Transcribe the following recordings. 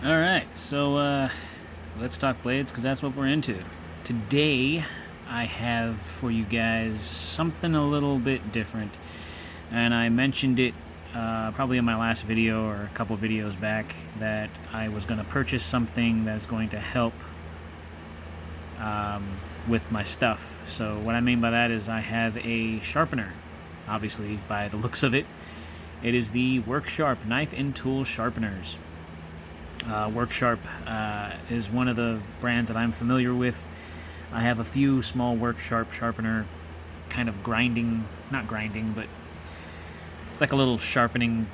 Alright, so let's talk blades because that's what we're into. Today I have for you guys something a little bit different, and I mentioned it probably in my last video or a couple videos back that I was going to purchase something that's going to help with my stuff. So what I mean by that is I have a sharpener, obviously by the looks of it. It is the Worksharp knife and tool sharpeners. Worksharp is one of the brands that I'm familiar with. I have a few small Worksharp sharpener kind of not grinding, but it's like a little sharpening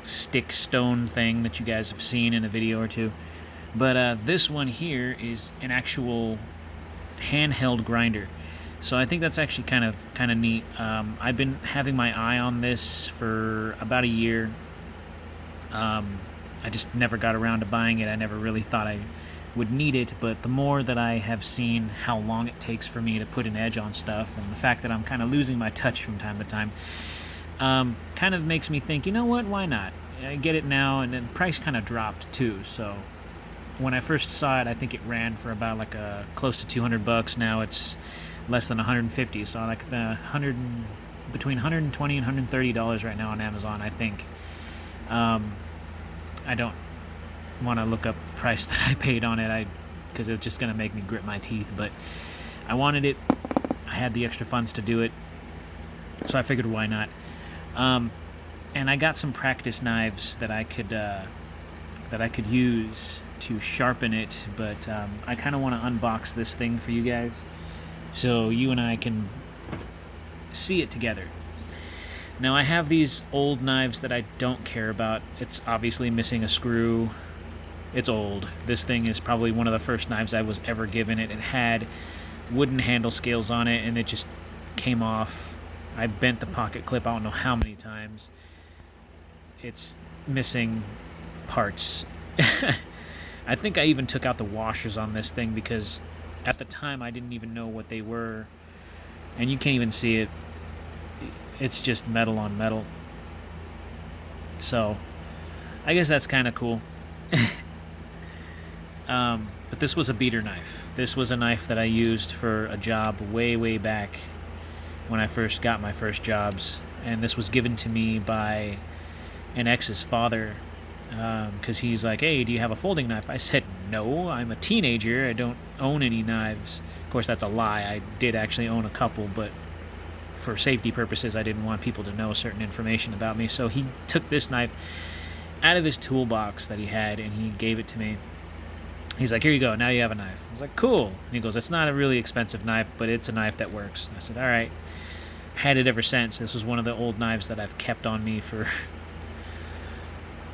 stick stone thing that you guys have seen in a video or two. But this one here is an actual handheld grinder. So I think that's actually kind of neat. I've been having my eye on this for about a year. I just never got around to buying it. I never really thought I would need it, but the more that I have seen how long it takes for me to put an edge on stuff, and the fact that I'm kind of losing my touch from time to time, kind of makes me think, you know what, why not? I get it now, and then price kind of dropped too, so when I first saw it, I think it ran for about like close to $200. Now it's less than 150, so like between 120 and $130 right now on Amazon, I think. I don't want to look up the price that I paid on it, because it's just going to make me grit my teeth, but I wanted it. I had the extra funds to do it, so I figured why not. And I got some practice knives that I could use to sharpen it, but I kind of want to unbox this thing for you guys so you and I can see it together. Now I have these old knives that I don't care about. It's obviously missing a screw. It's old. This thing is probably one of the first knives I was ever given it. It had wooden handle scales on it, and it just came off. I bent the pocket clip I don't know how many times. It's missing parts. I think I even took out the washers on this thing because at the time I didn't even know what they were. And you can't even see it. It's just metal on metal. So I guess that's kind of cool. But this was a beater knife. This was a knife that I used for a job way back when I first got my first jobs. And this was given to me by an ex's father, because he's like, hey, do you have a folding knife? I said, no, I'm a teenager. I don't own any knives. Of course, that's a lie. I did actually own a couple, but for safety purposes, I didn't want people to know certain information about me. So he took this knife out of his toolbox that he had, and he gave it to me. He's like, here you go, now you have a knife. I was like, cool. And he goes, it's not a really expensive knife, but it's a knife that works. I said, all right. Had it ever since. This was one of the old knives that I've kept on me for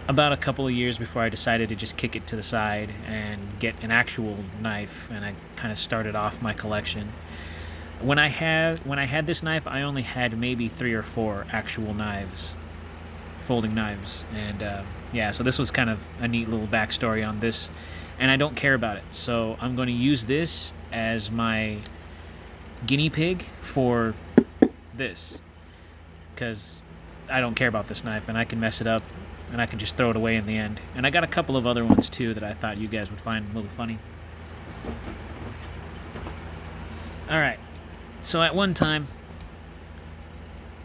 about a couple of years before I decided to just kick it to the side and get an actual knife, and I kind of started off my collection. When I had this knife, I only had maybe 3 or 4 actual knives, folding knives, and yeah, so this was kind of a neat little backstory on this, and I don't care about it, so I'm going to use this as my guinea pig for this, because I don't care about this knife, and I can mess it up, and I can just throw it away in the end. And I got a couple of other ones too that I thought you guys would find a little funny. Alright. So at one time,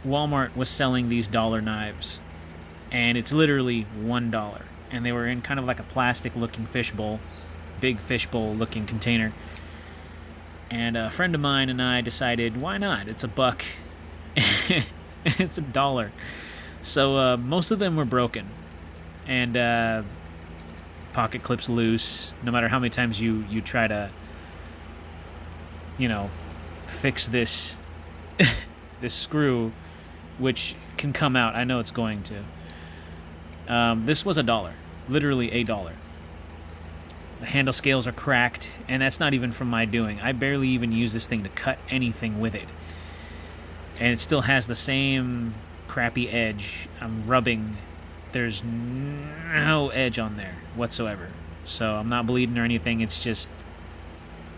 Walmart was selling these dollar knives, and it's literally $1, and they were in kind of like a plastic-looking fishbowl, big fishbowl looking container. And a friend of mine and I decided, why not? It's $1. It's $1. So most of them were broken, and pocket clips loose. No matter how many times you try to, fix this this screw, which can come out. I know it's going to. This was $1, literally $1. The handle scales are cracked, and that's not even from my doing. I barely even use this thing to cut anything with it, and it still has the same crappy edge. I'm rubbing. There's no edge on there whatsoever, so I'm not bleeding or anything. It's just,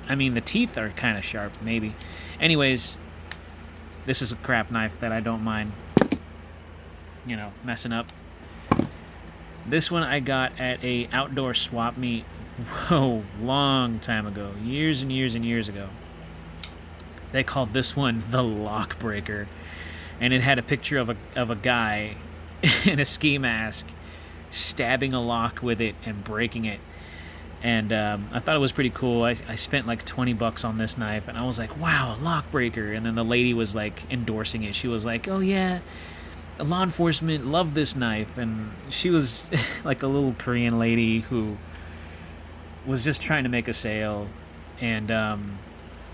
the teeth are kind of sharp, maybe. Anyways, this is a crap knife that I don't mind, messing up. This one I got at a outdoor swap meet, whoa, long time ago, years and years and years ago. They called this one the lock breaker, and it had a picture of a guy in a ski mask stabbing a lock with it and breaking it. And I thought it was pretty cool. I spent like $20 on this knife, and I was like, wow, a lock breaker. And then the lady was like endorsing it. She was like, oh yeah, law enforcement love this knife. And she was like a little Korean lady who was just trying to make a sale. And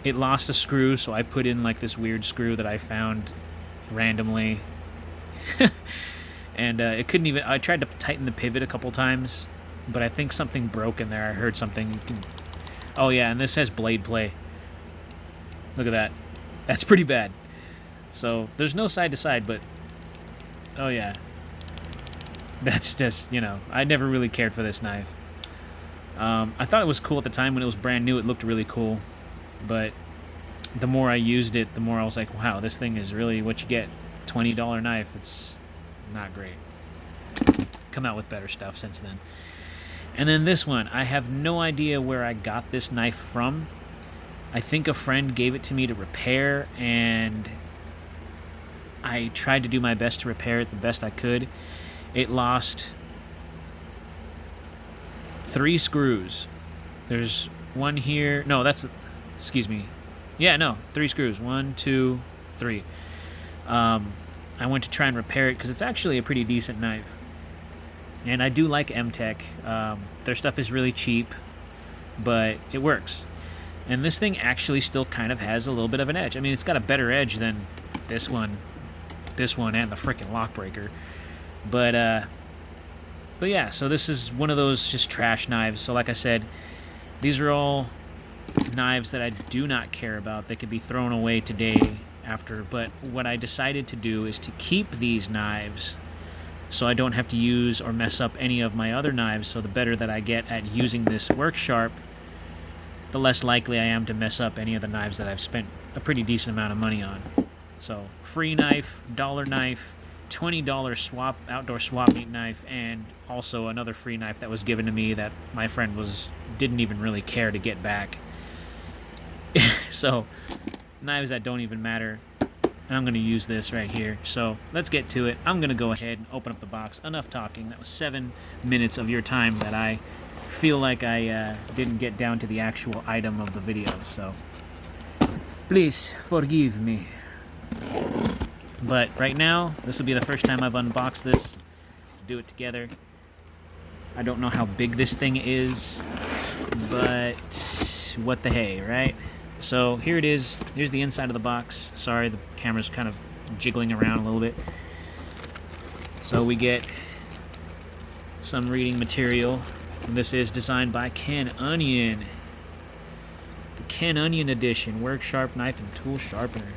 it lost a screw, so I put in like this weird screw that I found randomly. And it couldn't even, I tried to tighten the pivot a couple times, but I think something broke in there. I heard something. Oh yeah, and this has blade play. Look at that. That's pretty bad. So there's no side to side, but oh yeah. That's just, I never really cared for this knife. I thought it was cool at the time when it was brand new. It looked really cool, but the more I used it, the more I was like, wow, this thing is really what you get. $20 knife. It's not great. Come out with better stuff since then. And then this one, I have no idea where I got this knife from. I think a friend gave it to me to repair, and I tried to do my best to repair it the best I could. It lost 3 screws. There's one here. No, that's, excuse me. Yeah, no, 3 screws. 1, 2, 3. I went to try and repair it because it's actually a pretty decent knife. And I do like M-Tech. Their stuff is really cheap, but it works. And this thing actually still kind of has a little bit of an edge. I mean, it's got a better edge than this one, and the frickin' lock breaker. But yeah, so this is one of those just trash knives. So like I said, these are all knives that I do not care about. They could be thrown away today after. But what I decided to do is to keep these knives so I don't have to use or mess up any of my other knives. So the better that I get at using this work sharp, the less likely I am to mess up any of the knives that I've spent a pretty decent amount of money on. So free knife, dollar knife, $20 outdoor swap meet knife, and also another free knife that was given to me that my friend didn't even really care to get back. So knives that don't even matter. And I'm going to use this right here. So let's get to it. I'm going to go ahead and open up the box. Enough talking. That was 7 minutes of your time that I feel like I didn't get down to the actual item of the video. So please forgive me. But right now, this will be the first time I've unboxed this. Do it together. I don't know how big this thing is, but what the hey, right? So here it is. Here's the inside of the box. Sorry, the camera's kind of jiggling around a little bit. So we get some reading material. This is designed by Cant. The Cant edition, work sharp knife and tool sharpener.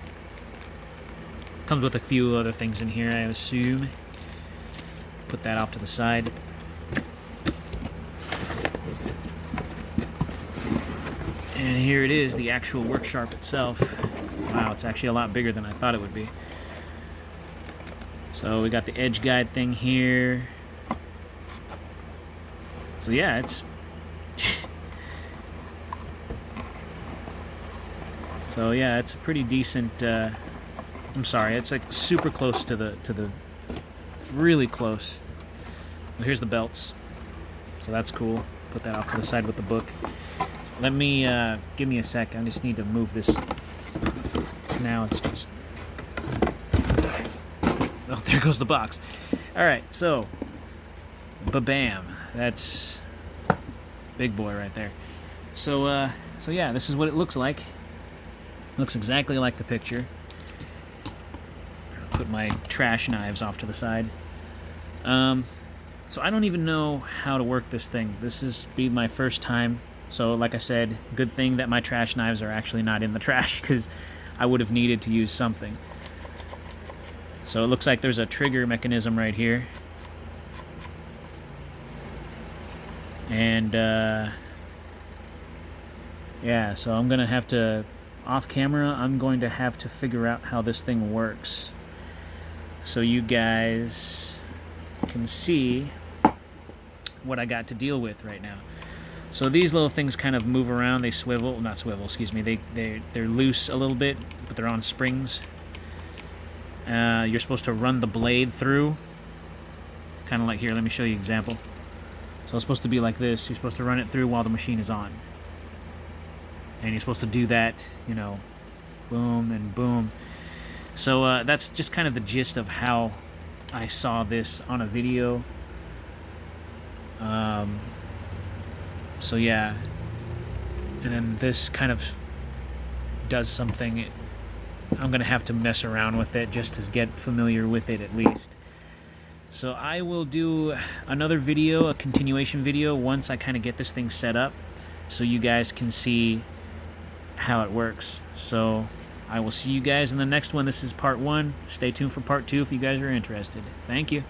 Comes with a few other things in here, I assume. Put that off to the side. And here it is, the actual work sharp itself. Wow, it's actually a lot bigger than I thought it would be. So we got the edge guide thing here. So yeah, it's so yeah, it's a pretty decent. I'm sorry, it's like super close to the really close. Well, here's the belts, so that's cool. Put that off to the side with the book. Let me give me a sec. I just need to move this. Now it's just. Oh, there goes the box. All right, so ba-bam. That's big boy right there. So yeah, this is what it looks like. Looks exactly like the picture. Put my trash knives off to the side. So I don't even know how to work this thing. This is my first time. So like I said, good thing that my trash knives are actually not in the trash, because I would have needed to use something. So it looks like there's a trigger mechanism right here. And yeah, so I'm gonna have to, off camera, I'm going to have to figure out how this thing works so you guys can see what I got to deal with right now. So these little things kind of move around. They swivel, not swivel, excuse me. They're loose a little bit, but they're on springs. You're supposed to run the blade through, kind of like here. Let me show you an example. So it's supposed to be like this. You're supposed to run it through while the machine is on, and you're supposed to do that, you know, boom and boom. So that's just kind of the gist of how I saw this on a video. So yeah, and then this kind of does something. I'm gonna have to mess around with it just to get familiar with it at least. So I will do another video, a continuation video, once I kind of get this thing set up, so you guys can see how it works. So I will see you guys in the next one. This is part 1. Stay tuned for part 2 if you guys are interested. Thank you.